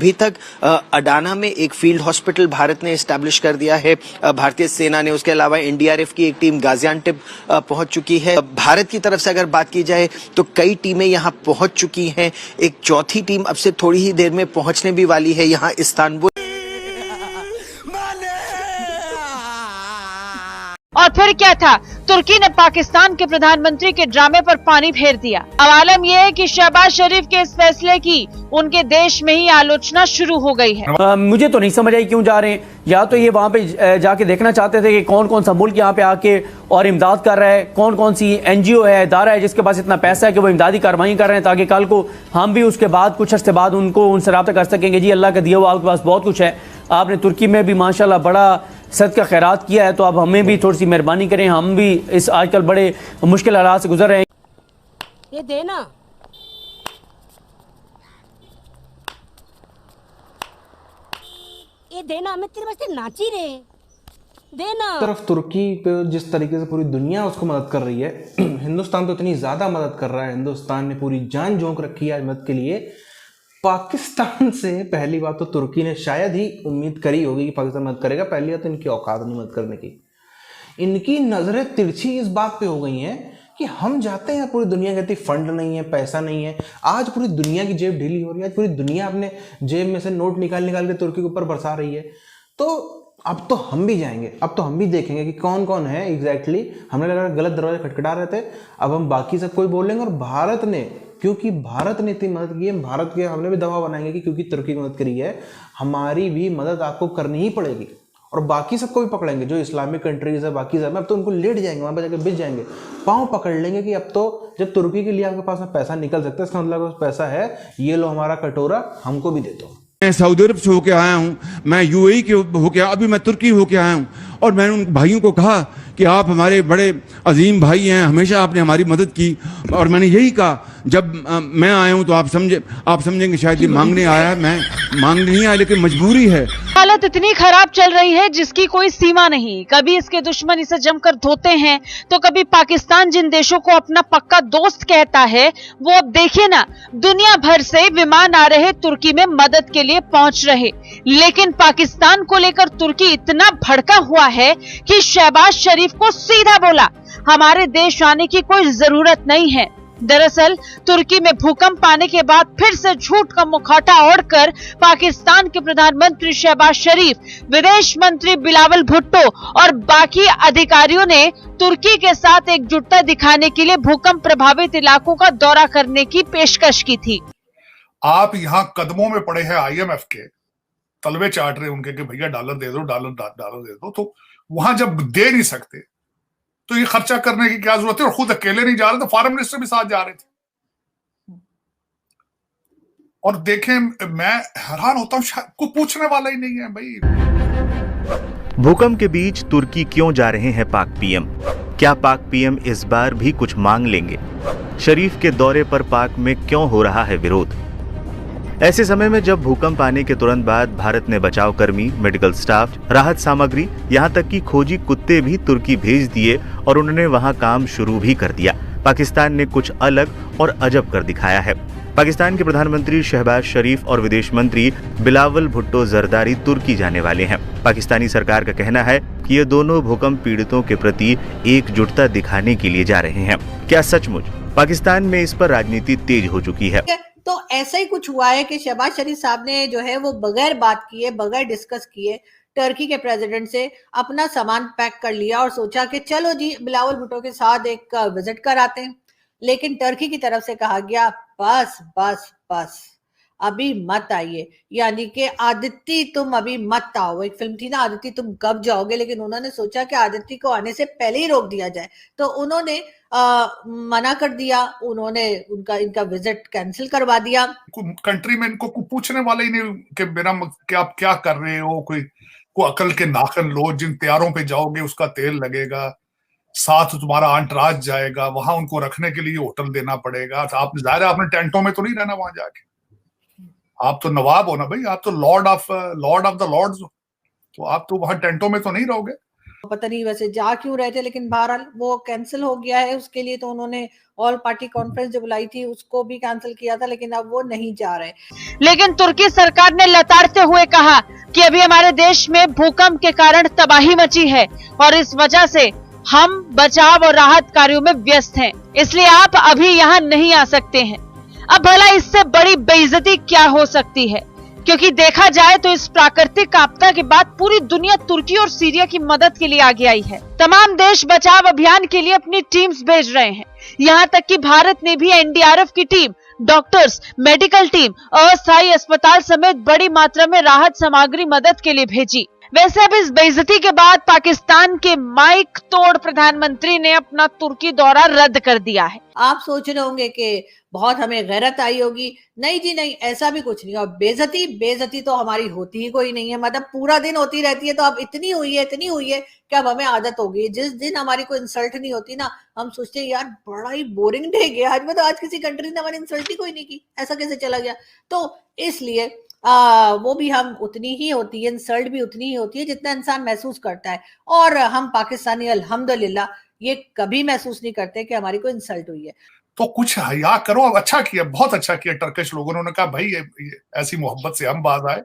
अभी तक अडाना में एक फील्ड हॉस्पिटल भारत ने एस्टैब्लिश कर दिया है भारतीय सेना ने। उसके अलावा एनडीआरएफ की एक टीम गाजियान्टेप पहुंच चुकी है। भारत की तरफ से अगर बात की जाए तो कई टीमें यहां पहुंच चुकी हैं। एक चौथी टीम अब से थोड़ी ही देर में पहुंचने भी वाली है यहां इस्तांबुल। और फिर क्या था, तुर्की ने पाकिस्तान के प्रधानमंत्री के ड्रामे पर पानी फेर दिया। अब आलम यह है कि शहबाज शरीफ के इस फैसले की उनके देश में ही आलोचना शुरू हो गई है। मुझे तो नहीं समझ आई क्यों जा रहे हैं। या तो ये वहां पे जाके देखना चाहते थे कि कौन कौन सा मुल्क यहाँ पे आके और इमदाद कर रहा है, कौन कौन सी एनजीओ है, इदारा है जिसके पास इतना पैसा है कि वो इमदादी कार्रवाई कर रहे हैं, ताकि कल को हम भी उसके बाद कुछ अर्से बाद उनसे रब्ता कर सकेंगे। जी अल्लाह का दिया हुआ आपके पास बहुत कुछ है। आपने तुर्की में भी माशाल्लाह बड़ा सदका खैरात किया है, तो अब हमें भी थोड़ी सी मेहरबानी करें। हम भी इस आजकल बड़े मुश्किल हालात से गुजर रहे हैं। ये देना, ये देना, मैं तेरे वास्ते नाची रे, देना। तरफ तुर्की पे जिस तरीके से पूरी दुनिया उसको मदद कर रही है, हिंदुस्तान तो इतनी ज़्यादा मदद कर रहा है। हिंदुस्तान ने पूरी जान झोंक रखी है मदद के लिए। पाकिस्तान से पहली बात तो तुर्की ने शायद ही उम्मीद करी होगी कि पाकिस्तान मदद करेगा। पहली बात तो इनकी औकात नहीं मदद करने की। इनकी नज़रें तिरछी इस बात पे हो गई हैं कि हम जाते हैं, पूरी दुनिया कहती फंड नहीं है, पैसा नहीं है। आज पूरी दुनिया की जेब ढीली हो रही है। आज पूरी दुनिया अपने जेब में से नोट निकाल निकाल के तुर्की के ऊपर बरसा रही है। तो अब तो हम भी जाएंगे, अब तो हम भी देखेंगे कि कौन कौन है एग्जैक्टली। हमने लगा गलत दरवाजे खटखटा रहे थे, अब हम बाकी सब कोई बोलेंगे। और भारत ने, क्योंकि भारत ने इतनी मदद की है, भारत के हमने भी दबाव बनाएंगे कि क्योंकि तुर्की की मदद करी है, हमारी भी मदद आपको करनी ही पड़ेगी। और बाकी सबको भी पकड़ेंगे, जो इस्लामिक कंट्रीज है, बाकी सब, अब तो उनको लेट जाएंगे, वहाँ पर जाकर बिछ जाएंगे, पाँव पकड़ लेंगे कि अब तो जब तुर्की के लिए आपके पास में पैसा निकल सकता है, इसका मतलब पैसा है, ये लो हमारा कटोरा, हमको भी दे दो। मैं सऊदी अरब से होके आया हूँ, मैं यूएई के होके, अभी मैं तुर्की होके आया हूँ। और मैंने उन भाइयों को कहा कि आप हमारे बड़े अजीम भाई हैं, हमेशा आपने हमारी मदद की। और मैंने यही कहा, जब मैं आया हूँ तो आप समझेंगे शायद ये मांगने आया है, मैं मांगने नहीं आया, लेकिन मजबूरी है। हालत इतनी खराब चल रही है जिसकी कोई सीमा नहीं। कभी इसके दुश्मन इसे जमकर धोते हैं, तो कभी पाकिस्तान जिन देशों को अपना पक्का दोस्त कहता है, वो अब देखिए ना, दुनिया भर से विमान आ रहे तुर्की में मदद के लिए पहुंच रहे। लेकिन पाकिस्तान को लेकर तुर्की इतना भड़का हुआ है कि शहबाज शरीफ को सीधा बोला, हमारे देश आने की कोई जरूरत नहीं है। दरअसल तुर्की में भूकंप आने के बाद फिर से झूठ का मुखौटा ओढ़कर पाकिस्तान के प्रधानमंत्री शहबाज शरीफ, विदेश मंत्री बिलावल भुट्टो और बाकी अधिकारियों ने तुर्की के साथ एकजुटता दिखाने के लिए भूकंप प्रभावित इलाकों का दौरा करने की पेशकश की थी। आप यहाँ कदमों में पड़े हैं आईएमएफ के, तलवे चाट रहे उनके कि भैया डॉलर दे दो, डॉलर दे दो। तो वहां जब दे नहीं सकते तो ये खर्चा करने की क्या जरूरत है। और खुद अकेले नहीं जा रहे, तो फॉरेन मिनिस्टर भी साथ जा रहे थे। और देखें, मैं हैरान होता हूं, कोई पूछने वाला ही नहीं है भाई। भूकंप के बीच तुर्की क्यों जा रहे हैं पाक पीएम? क्या पाक पीएम इस बार भी कुछ मांग लेंगे? शरीफ के दौरे पर पाक में क्यों हो रहा है विरोध? ऐसे समय में जब भूकंप आने के तुरंत बाद भारत ने बचाव कर्मी, मेडिकल स्टाफ, राहत सामग्री, यहां तक कि खोजी कुत्ते भी तुर्की भेज दिए और उन्होंने वहां काम शुरू भी कर दिया। पाकिस्तान ने कुछ अलग और अजब कर दिखाया है। पाकिस्तान के प्रधानमंत्री शहबाज शरीफ और विदेश मंत्री बिलावल भुट्टो जरदारी तुर्की जाने वाले हैं। पाकिस्तानी सरकार का कहना है कि ये दोनों भूकंप पीड़ितों के प्रति एकजुटता दिखाने के लिए जा रहे हैं। क्या सचमुच पाकिस्तान में इस पर राजनीति तेज हो चुकी है? तो ऐसा ही कुछ हुआ है कि शहबाज शरीफ साहब ने जो है वो बगैर बात किए, बगैर डिस्कस किए, टर्की के प्रेसिडेंट से अपना सामान पैक कर लिया और सोचा कि चलो जी बिलावल भुट्टो के साथ एक विजिट कराते हैं। लेकिन टर्की की तरफ से कहा गया, बस बस बस, अभी मत आइए, यानी कि आदित्य तुम अभी मत आओ। एक फिल्म थी ना, आदित्य तुम कब जाओगे, लेकिन उन्होंने सोचा कि आदित्य को आने से पहले ही रोक दिया जाए, तो उन्होंने मना कर दिया। उन्होंने इनका विजिट कैंसिल करवा दिया। कंट्री में इनको पूछने वाला ही नहीं कि मेरा आप क्या कर रहे हो। कोई अकल के नाखन लो, जिन तैयारों पे जाओगे उसका तेल लगेगा, साथ तुम्हारा अंतराज जाएगा, वहां उनको रखने के लिए होटल देना पड़ेगा। आप जाहिर है आपने टेंटों में तो नहीं रहना वहां जाके, आप तो नवाब हो ना भाई, आप तो लॉर्ड ऑफ द लॉर्ड्स हो, तो आप तो वहां टेंटों में तो नहीं रहोगे। पता नहीं वैसे जा क्यों रहे थे, लेकिन बहरहाल वो कैंसिल हो गया है। उसके लिए तो उन्होंने ऑल पार्टी कॉन्फ्रेंस जो बुलाई थी उसको भी कैंसिल किया था, लेकिन अब वो नहीं जा रहे। लेकिन तुर्की सरकार ने लताड़ते हुए कहा कि अभी हमारे देश में भूकंप के कारण तबाही मची है और इस वजह से हम बचाव और राहत कार्यों में व्यस्त हैं, इसलिए आप अभी यहाँ नहीं आ सकते हैं। अब भला इससे बड़ी बेइज्जती क्या हो सकती है, क्योंकि देखा जाए तो इस प्राकृतिक आपदा के बाद पूरी दुनिया तुर्की और सीरिया की मदद के लिए आगे आई है। तमाम देश बचाव अभियान के लिए अपनी टीम्स भेज रहे हैं। यहाँ तक कि भारत ने भी एनडीआरएफ की टीम, डॉक्टर्स, मेडिकल टीम, अस्थायी अस्पताल समेत बड़ी मात्रा में राहत सामग्री मदद के लिए भेजी। वैसे अब इस बेइज्जती के बाद पाकिस्तान के माइक तोड़ प्रधानमंत्री ने अपना तुर्की दौरा रद्द कर दिया है। आप सोच रहे होंगे कि बहुत हमें गैरत आई होगी। नहीं जी नहीं, ऐसा भी कुछ नहीं। और बेइज्जती तो हमारी होती ही कोई नहीं है, मतलब पूरा दिन होती रहती है। तो अब इतनी हुई है कि अब हमें आदत हो गई है। जिस दिन हमारी कोई इंसल्ट नहीं होती ना, हम सोचते हैं यार बड़ा ही बोरिंग डे गया आज। आज किसी कंट्री ने हमारी इंसल्ट ही कोई नहीं की, ऐसा कैसे चला गया। तो इसलिए वो भी हम उतनी ही होती है, इंसल्ट भी उतनी ही होती है जितना इंसान महसूस करता है। और हम पाकिस्तानी अल्हम्दुलिल्लाह ये कभी महसूस नहीं करते कि हमारी कोई इंसल्ट हुई है। तो कुछ हया करो। अब अच्छा किया, बहुत अच्छा किया टर्किश लोगों ने। उन्होंने कहा भाई ये ऐसी मोहब्बत से हम बात आए,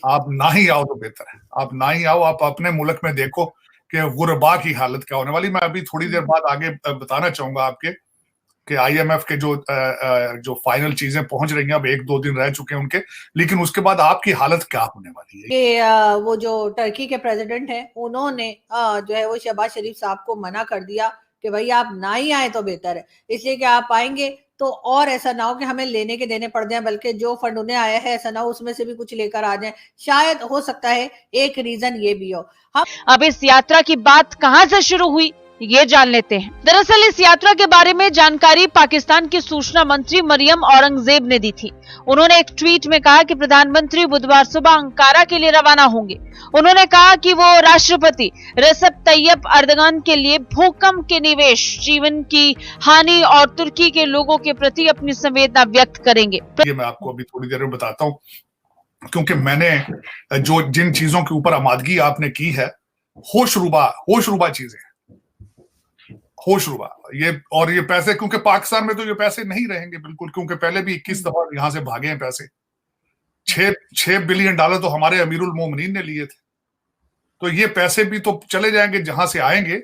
आप ना ही आओ तो बेहतर है। आप ना ही आओ, आप अपने मुल्क में देखो कि गुरबा की हालत क्या होने वाली। मैं अभी थोड़ी देर बाद आगे बताना चाहूंगा आपके कि आईएमएफ के जो फाइनल चीजें पहुंच रही हैं, अब 1-2 दिन रह चुके हैं उनके, लेकिन उसके बाद आपकी हालत क्या होने वाली है। कि वो जो टर्की के प्रेसिडेंट हैं उन्होंने जो है वो शहबाज शरीफ साहब को मना कर दिया कि भाई आप ना ही आए तो बेहतर है, इसलिए कि आप आएंगे तो और ऐसा ना हो कि हमें लेने के देने पड़ जाए, बल्कि जो फंड उन्हें आया है ऐसा ना हो उसमें से भी कुछ लेकर आ जाए। शायद हो सकता है एक रीजन ये भी हो। हम अब इस यात्रा की बात कहां से शुरू हुई ये जान लेते हैं। दरअसल इस यात्रा के बारे में जानकारी पाकिस्तान की सूचना मंत्री मरियम औरंगजेब ने दी थी। उन्होंने एक ट्वीट में कहा कि प्रधानमंत्री बुधवार सुबह अंकारा के लिए रवाना होंगे। उन्होंने कहा कि वो राष्ट्रपति रेसेप तैयब अर्दगान के लिए भूकंप के निवेश, जीवन की हानि और तुर्की के लोगों के प्रति अपनी संवेदना व्यक्त करेंगे। ये मैं आपको अभी थोड़ी देर में बताता हूँ, क्योंकि मैंने जिन चीजों के ऊपर आमादगी आपने की है, होशरुबा चीजें, होशरुबा ये पैसे, क्योंकि पाकिस्तान में तो ये पैसे नहीं रहेंगे बिल्कुल, क्योंकि पहले भी 21 दफा यहां से भागे हैं पैसे। $6 बिलियन तो हमारे अमीरुल मोमिनीन ने लिए थे। तो ये पैसे भी तो चले जाएंगे जहां से आएंगे,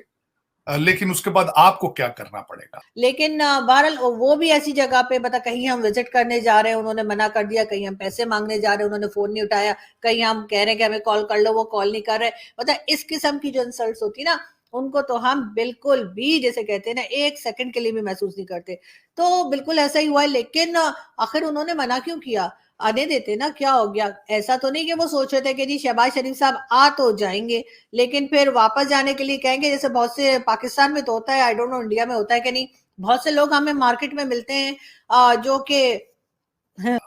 लेकिन उसके बाद आपको क्या करना पड़ेगा। लेकिन बहरहाल वो भी ऐसी जगह पे बता, कहीं हम विजिट करने जा रहे हैं उन्होंने मना कर दिया, कहीं हम पैसे मांगने जा रहे हैं उन्होंने फोन नहीं उठाया, कहीं हम कह रहे हैं कि हमें कॉल कर लो वो कॉल नहीं कर रहे। बता, इस किस्म की जो इंसल्ट्स होती ना, उनको तो हम बिल्कुल भी, जैसे कहते हैं ना, 1 सेकंड के लिए भी महसूस नहीं करते। तो बिल्कुल ऐसा ही हुआ है। लेकिन आखिर उन्होंने मना क्यों किया? आने देते ना, क्या हो गया। ऐसा तो नहीं कि वो सोच रहे थे कि जी शहबाज शरीफ साहब आ तो जाएंगे लेकिन फिर वापस जाने के लिए कहेंगे, जैसे बहुत से पाकिस्तान में तो होता है, आई डोंट नो इंडिया में होता है कि नहीं। बहुत से लोग हमें मार्केट में मिलते हैं जो कि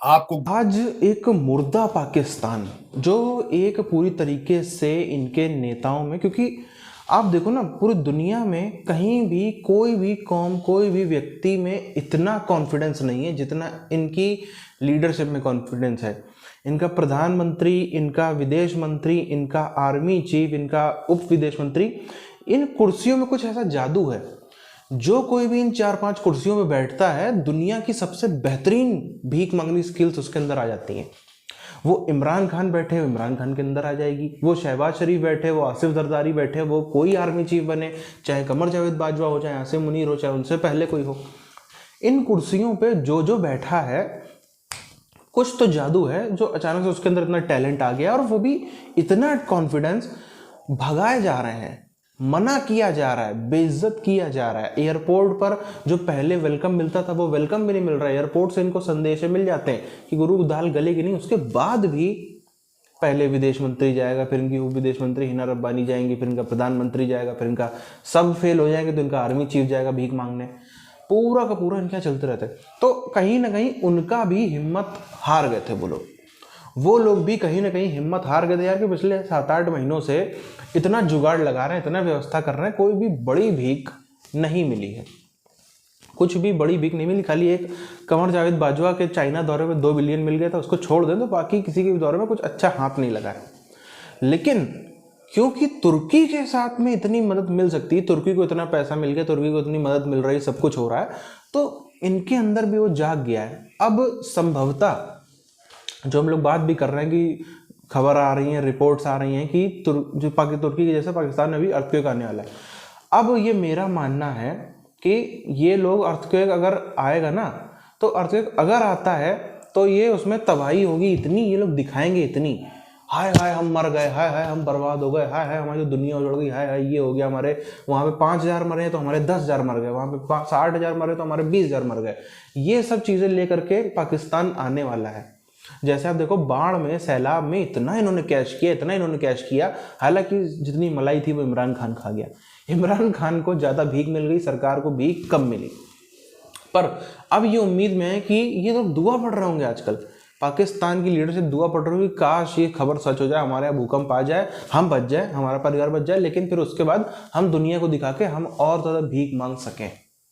आपको आज एक मुर्दा पाकिस्तान, जो एक पूरी तरीके से इनके नेताओं में, क्योंकि आप देखो ना पूरी दुनिया में कहीं भी कोई भी कौम, कोई भी व्यक्ति में इतना कॉन्फिडेंस नहीं है जितना इनकी लीडरशिप में कॉन्फिडेंस है। इनका प्रधानमंत्री, इनका विदेश मंत्री, इनका आर्मी चीफ, इनका उप विदेश मंत्री, इन कुर्सियों में कुछ ऐसा जादू है। जो कोई भी इन 4-5 कुर्सियों में बैठता है, दुनिया की सबसे बेहतरीन भीख मांगनी स्किल्स उसके अंदर आ जाती हैं। वो इमरान खान बैठे, वो इमरान खान के अंदर आ जाएगी। वो शहबाज शरीफ बैठे, वो आसिफ जरदारी बैठे, वो कोई आर्मी चीफ बने, चाहे कमर जावेद बाजवा हो, चाहे आसिम मुनीर हो, चाहे उनसे पहले कोई हो, इन कुर्सियों पे जो बैठा है, कुछ तो जादू है जो अचानक से उसके अंदर इतना टैलेंट आ गया, और वो भी इतना कॉन्फिडेंस। भगाए जा रहे हैं, मना किया जा रहा है, बेइज्जत किया जा रहा है। एयरपोर्ट पर जो पहले वेलकम मिलता था वो वेलकम भी नहीं मिल रहा है। एयरपोर्ट से इनको संदेश मिल जाते हैं कि गुरु दाल गलेगी नहीं। उसके बाद भी पहले विदेश मंत्री जाएगा, फिर इनकी उप विदेश मंत्री हिना रब्बानी जाएंगी, फिर इनका प्रधानमंत्री जाएगा, फिर इनका सब फेल हो जाएंगे तो इनका आर्मी चीफ जाएगा भीख मांगने। पूरा का पूरा इनके चलते रहते। तो कहीं ना कहीं उनका भी हिम्मत हार गए थे वो लोग भी कहीं ना कहीं हिम्मत हार गए थे यार, कि पिछले 7-8 महीनों से इतना जुगाड़ लगा रहे हैं, इतना व्यवस्था कर रहे हैं, कोई भी बड़ी भीख नहीं मिली है। कुछ भी बड़ी भीख नहीं मिली। खाली एक कमर जावेद बाजवा के चाइना दौरे में 2 बिलियन मिल गया था, उसको छोड़ दें तो बाकी किसी के भी दौरे में कुछ अच्छा हाथ नहीं लगा है। लेकिन क्योंकि तुर्की के साथ में इतनी मदद मिल सकती है, तुर्की को इतना पैसा मिल गया, तुर्की को इतनी मदद मिल रही है, सब कुछ हो रहा है, तो इनके अंदर भी वो जाग गया है। अब संभवतः जो हम लोग बात भी कर रहे हैं कि खबर आ रही है, रिपोर्ट्स आ रही हैं कि तुर्की के जैसे पाकिस्तान में भी अर्थक्वेक आने वाला है। अब ये मेरा मानना है कि ये लोग अर्थक्वेक अगर आएगा ना, तो अर्थक्वेक अगर आता है तो ये उसमें तबाही होगी इतनी, ये लोग दिखाएंगे इतनी, हाय हाय हम मर गए, हाय हाय हम बर्बाद हो गए, हाय हाय हमारी दुनिया उजड़ गई, हाय हाय ये हो गया, हमारे वहाँ पे 5,000 मरे हैं तो हमारे 10,000 मर गए, वहाँ पे 60,000 मरे तो हमारे 20,000 मर गए। ये सब चीज़ें लेकर के पाकिस्तान आने वाला है। जैसे आप देखो बाढ़ में, सैलाब में इतना इन्होंने कैश किया, इतना इन्होंने कैश किया, हालांकि जितनी मलाई थी वो इमरान खान खा गया। इमरान खान को ज़्यादा भीख मिल गई, सरकार को भीख कम मिली। पर अब ये उम्मीद में है कि ये लोग दुआ पढ़ रहे होंगे आजकल, पाकिस्तान की लीडरशिप दुआ पढ़ रही होगी, काश ये खबर सच हो जाए, हमारे यहाँ भूकंप आ जाए, हम बच जाए, हमारा परिवार बच जाए, लेकिन फिर उसके बाद हम दुनिया को दिखा के हम और ज़्यादा भीख मांग सकें।